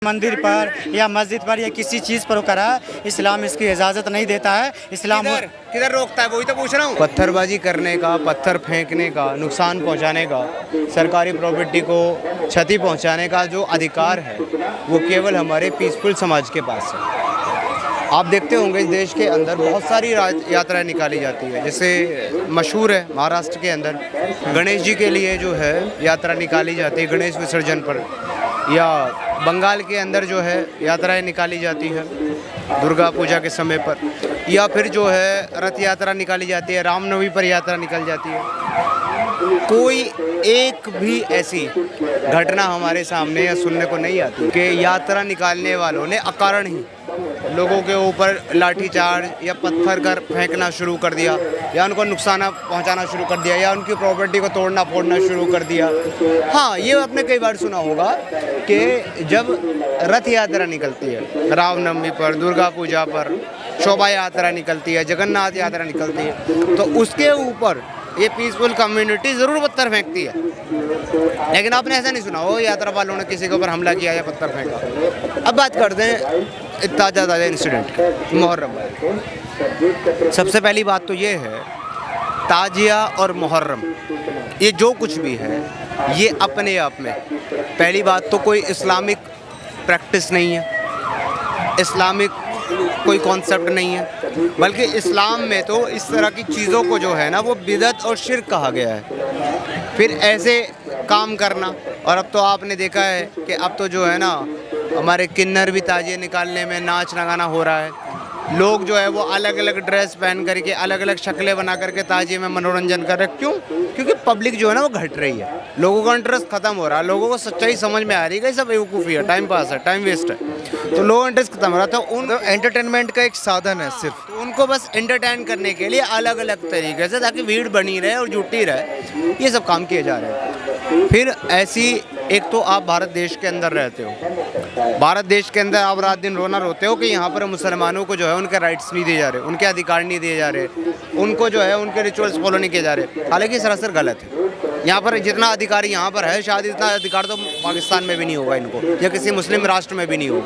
मंदिर पर या मस्जिद पर या किसी चीज़ पर वो करा, इस्लाम इसकी इजाज़त नहीं देता है। इस्लाम किधर रोकता है, वही तो पूछ रहा हूँ। पत्थरबाजी करने का, पत्थर फेंकने का, नुकसान पहुंचाने का, सरकारी प्रॉपर्टी को क्षति पहुंचाने का जो अधिकार है वो केवल हमारे पीसफुल समाज के पास है। आप देखते होंगे इस देश के अंदर बहुत सारी यात्राएं निकाली जाती है। जैसे मशहूर है महाराष्ट्र के अंदर गणेश जी के लिए जो है यात्रा निकाली जाती है गणेश विसर्जन पर, या बंगाल के अंदर जो है यात्राएं निकाली जाती है दुर्गा पूजा के समय पर, या फिर जो है रथ यात्रा निकाली जाती है, रामनवमी पर यात्रा निकल जाती है। कोई एक भी ऐसी घटना हमारे सामने या सुनने को नहीं आती कि यात्रा निकालने वालों ने अकारण ही लोगों के ऊपर लाठीचार्ज या पत्थर कर फेंकना शुरू कर दिया, या उनको नुकसान पहुंचाना शुरू कर दिया, या उनकी प्रॉपर्टी को तोड़ना फोड़ना शुरू कर दिया। हाँ, ये आपने कई बार सुना होगा कि जब रथ यात्रा निकलती है रामनवमी पर, दुर्गा पूजा पर, शोभा यात्रा निकलती है, जगन्नाथ यात्रा निकलती है, तो उसके ऊपर ये पीसफुल कम्युनिटी ज़रूर पत्थर फेंकती है। लेकिन आपने ऐसा नहीं सुना हो यात्रा वालों ने किसी के ऊपर हमला किया या पत्थर फेंका। अब बात करते हैं ताज़ा इंसिडेंट मुहर्रम। सबसे पहली बात तो ये है, ताजिया और मुहर्रम ये जो कुछ भी है ये अपने आप में पहली बात तो कोई इस्लामिक प्रैक्टिस नहीं है, इस्लामिक कोई कॉन्सेप्ट नहीं है, बल्कि इस्लाम में तो इस तरह की चीज़ों को जो है ना वो बिदअत और शिर्क कहा गया है। फिर ऐसे काम करना, और अब तो आपने देखा है कि अब तो जो है ना हमारे किन्नर भी ताजिए निकालने में नाच लगाना हो रहा है। लोग जो है वो अलग अलग ड्रेस पहन करके अलग अलग शक्लें बना करके ताजिए में मनोरंजन कर रहे हैं। क्यों? क्योंकि पब्लिक जो है ना वो घट रही है, लोगों का इंटरेस्ट खत्म हो रहा है, लोगों को सच्चाई समझ में आ रही है कि सब बेवकूफ़ी है, टाइम पास है, टाइम वेस्ट है, तो लोगों का इंटरेस्ट खत्म हो रहा था। उन एंटरटेनमेंट का एक साधन है सिर्फ, तो उनको बस एंटरटेन करने के लिए अलग अलग तरीके से, ताकि भीड़ बनी रहे और जुटी रहे, ये सब काम किए जा रहे हैं। फिर ऐसी एक तो आप भारत देश के अंदर रहते हो, भारत देश के अंदर आप रात दिन रोना रोते हो कि यहाँ पर मुसलमानों को जो है उनके राइट्स नहीं दिए जा रहे, उनके अधिकार नहीं दिए जा रहे, उनको जो है उनके रिचुअल्स फॉलो नहीं किए जा रहे। हालांकि सरासर गलत है। यहाँ पर जितना अधिकार यहाँ पर है शायद इतना अधिकार तो पाकिस्तान में भी नहीं होगा इनको, या किसी मुस्लिम राष्ट्र में भी नहीं होगा।